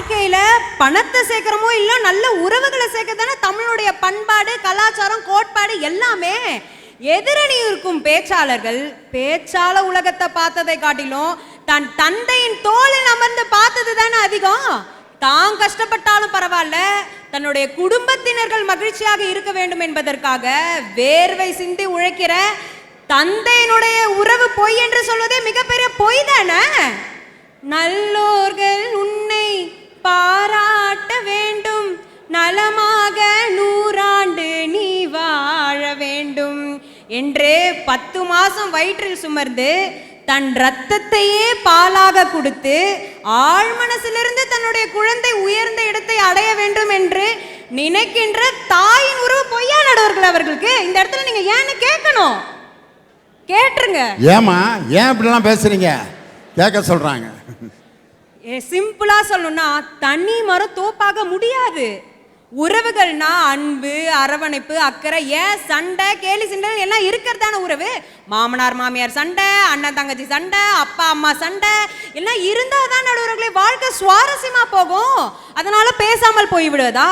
வாழ்க்கையில பணத்தை சேர்க்கிறோமோ இல்ல, நல்ல உறவுகளை சேர்க்கறதானே தமிழுடைய பண்பாடு, கலாச்சாரம், கோட்பாடு எல்லாமே. எதிரணி இருக்கும் பேச்சாளர்கள் பேச்சாள உலகத்தை பார்த்ததை காட்டிலும் தன் தந்தையின் தோளில் அமர்ந்து பார்த்தது தானே அதிகம். தான் கஷ்டப்பட்டாலும் பரவாயில்ல, தன்னுடைய குடும்பத்தினர்கள் மகிழ்ச்சியாக இருக்க வேண்டும் என்பதற்காக வேர்வை சிந்தி உழைக்கிற தந்தையினுடைய உறவு பொய் என்று சொல்வதே மிகப்பெரிய பொய் தானே. நல்லோர்கள் உன்னை பாராட்ட வேண்டும், நலமாக 100 ஆண்டு நீ வாழ வேண்டும் என்று 10 மாசம் வயிற்றில் சுமர்ந்து தன் ரத்தத்தையே பாலாக கொடுத்து ஆழ் மனசிலிருந்து தன்னுடைய குழந்தை உயர்ந்த இடத்தை அடைய வேண்டும் என்று நினைக்கின்ற தாயின் உறவு பொய்யா நடுவர்கள் அவர்களுக்கு. இந்த இடத்துல நீங்க ஏன்னு கேட்கணும், கேட்டுருங்க. ஏமா ஏன் இப்படிலாம் பேசுறீங்க கேட்க சொல்றாங்க. சிம்பிளா சொல்லணும்னா தனி மரம் தோப்பாக முடியாது. உறவுகள்னா அன்பு, அரவணைப்பு, அக்கறை, ஏன் சண்டை, கேலி சண்டை எல்லாம் இருக்கிறதான உறவு. மாமனார் மாமியார் சண்டை, அண்ணன் தங்கச்சி சண்டை, அப்பா அம்மா சண்டை எல்லாம் இருந்தாதான் நடுவர்களே வாழ்க்கை சுவாரஸ்யமா போகும். அதனால பேசாமல் போய்விடுவதா?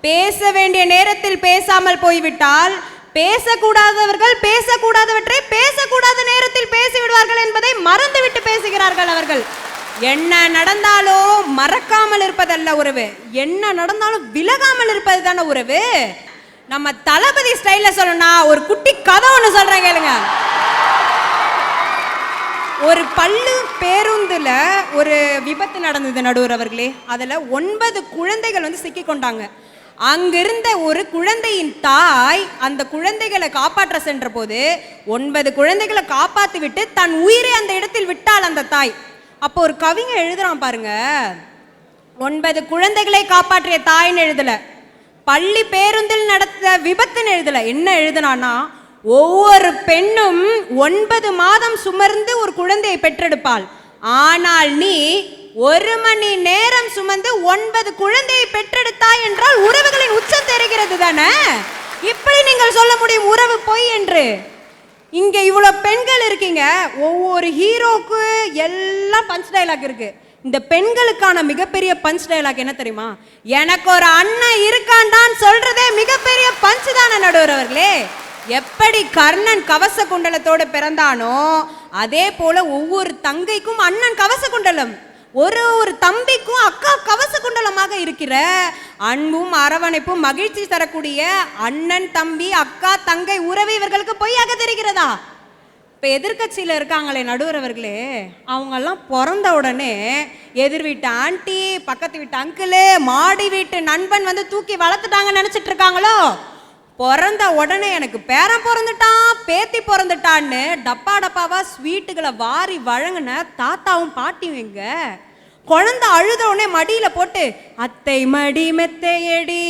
பேச வேண்டிய நேரத்தில் பேசாமல் போய்விட்டால் பேசக்கூடாதவர்கள் பேசக்கூடாதவற்றை பேசக்கூடாத நேரத்தில் பேசிவிடுவார்கள் என்பதை மறந்துவிட்டு பேசுகிறார்கள் அவர்கள். என்ன நடந்தாலும் மறக்காமல் இருப்பதல்ல உறவு, என்ன நடந்தாலும் விலகாமல் இருப்பது தானே உறவு. நம்ம தளபதி ஸ்டைல்ல சொல்லணும்னா ஒரு குட்டி கதை ஒன்று சொல்றேன் கேளுங்க. ஒரு பள்ளு பேருந்துல ஒரு விபத்து நடந்தது நடுவர் அவர்களே. அதுல 9 குழந்தைகள் வந்து சிக்கி கொண்டாங்க. அங்கிருந்த ஒரு குழந்தையின் தாய் அந்த குழந்தைகளை காப்பாற்ற சென்ற போது 9 குழந்தைகளை காப்பாற்றி விட்டு தன் உயிரை அந்த இடத்தில் விட்டாள் அந்த தாய். அப்போ ஒரு கவிஞர் எழுதுறான் பாருங்க, 9 குழந்தைகளை காப்பாற்றிய தாயின்னு எழுதல, பள்ளி பேருந்தில் நடந்த விபத்துன்னு எழுதல. என்ன எழுதுனான்னா, ஒவ்வொரு பெண்ணும் 9 மாதம் சுமர்ந்து ஒரு குழந்தையை பெற்றெடுப்பாள், ஆனால் நீ 1 மணி நேரம் சுமந்து 9 குழந்தையை பெற்றெடுத்தாய் என்றால் உறவுகளின் உச்சம் தெரிகிறது தானே. இப்படி நீங்கள் சொல்ல முடியும் உறவு பொய் என்று? இங்க இவ்வளவு பெண்கள் இருக்கீங்க, ஒவ்வொரு ஹீரோக்கு எல்லாம் பஞ்ச் டயலாக் இருக்கு. இந்த பெண்களுக்கான மிகப்பெரிய பஞ்ச் டயலாக் என்ன தெரியுமா? எனக்கு ஒரு அண்ணன் இருக்கான்டான்னு சொல்றதே மிகப்பெரிய பஞ்ச் தானே நடுவர் அவர்களே. எப்படி கர்ணன் கவச குண்டலத்தோடு பிறந்தானோ அதே போல ஒவ்வொரு தங்கைக்கும் அண்ணன் கவச குண்டலம், ஒரு தம்பிக்கும் அக்கா கவச குண்டலமாக இருக்கிற அன்பும் அரவணைப்பும் மகிழ்ச்சி தரக்கூடிய அண்ணன் தம்பி அக்கா தங்கை உறவு இவர்களுக்கு பொய்யாக தெரிகிறதா? இப்போ எதிர்கட்சியில் இருக்காங்களே நடுவரவர்களே, அவங்கெல்லாம் பிறந்த உடனே எதிர் வீட்டு ஆண்டி, பக்கத்து வீட்டு அங்கிளு, மாடி வீட்டு நண்பன் வந்து தூக்கி வளர்த்துட்டாங்கன்னு நினச்சிட்டு இருக்காங்களோ. பிறந்த உடனே எனக்கு பேரன் பிறந்துட்டான், பேத்தி பிறந்துட்டான்னு டப்பா டப்பாவா ஸ்வீட்டுகளை வாரி வழங்கின தாத்தாவும் பாட்டியும் எங்க? குழந்தை அழுத உடனே மடியில போட்டு அத்தை மடி மெத்தையடி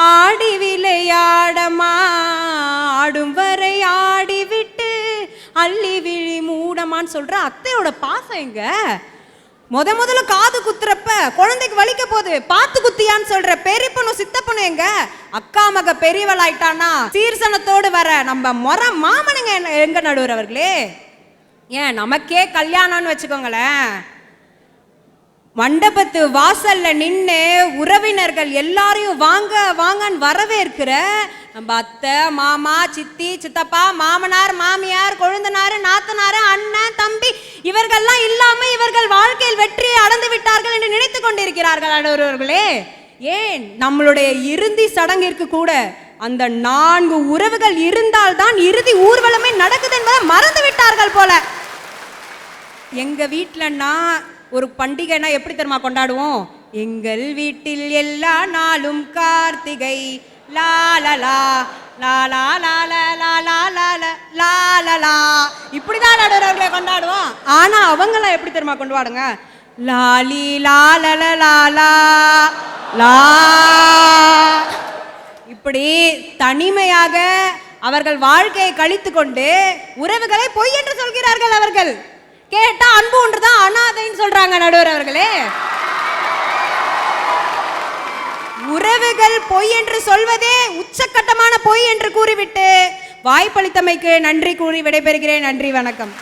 ஆடி விளையாடமா, ஆடும் வரை ஆடி விட்டு அள்ளி விழி மூடமான்னு சொல்ற அத்தையோட பாசம் எங்க? முதல்ல காது குத்துறப்ப குழந்தைக்கு வலிக்க போகுது, பார்த்து குத்தியான்னு சொல்ற பெரியப்பனும் சித்தப்பனும் எங்க? அக்கா மக பெரியவளாயிட்டானா சீர்சனத்தோடு வர நம்ம முறை மாமனுங்க எங்க நடுவர் அவர்களே? ஏன் நமக்கே கல்யாணம்னு வச்சுக்கோங்களேன், மண்டபத்து வாசல்ல நின்று உறவினர்கள் எல்லாரையும் வாங்க வாங்கன்னு வரவேற்கிற நம்ம அத்தை மாமா சித்தி சித்தப்பா மாமனார் மாமியார் கொழுந்தனாரு நாத்தனாரு அண்ணன் தம்பி இவர்கள்லாம் இல்லாம இவர்கள் வாழ்க்கையில் வெற்றியை அடைந்து விட்டார்கள் என்று நினைத்து கொண்டிருக்கிறார்கள் அனைவர்களே. ஏன் நம்மளுடைய இறுதி சடங்கிற்கு கூட அந்த 4 உறவுகள் இருந்தால்தான் இறுதி ஊர்வலமே நடக்குது என்பதை மறந்து விட்டார்கள் போல. எங்க வீட்டிலன்னா ஒரு பண்டிகைனா எப்படி தெரியுமா கொண்டாடுவோம்? எங்கள் வீட்டில் எல்லா நாளும் கார்த்திகை லாலலா லாலா லாலா லாலா லாலா இப்படிதான் நடுவர்களை கொண்டாடுவோம். ஆனா அவங்களாம் எப்படி தெரியுமா கொண்டாடுங்க? லாலி லாலல லாலா லா. இப்படி தனிமையாக அவர்கள் வாழ்க்கையை கழித்து கொண்டு உறவுகளை பொய் என்று சொல்கிறார்கள் அவர்கள். கேட்டா அன்பு ஒன்றுதான் அனாதைன்னு சொல்றாங்க நடுவர் அவர்களே. உறவுகள் பொய் என்று சொல்வதே உச்சக்கட்டமான பொய் என்று கூறிவிட்டு வாய்ப்பளித்தமைக்கு நன்றி கூறி விடைபெறுகிறேன். நன்றி, வணக்கம்.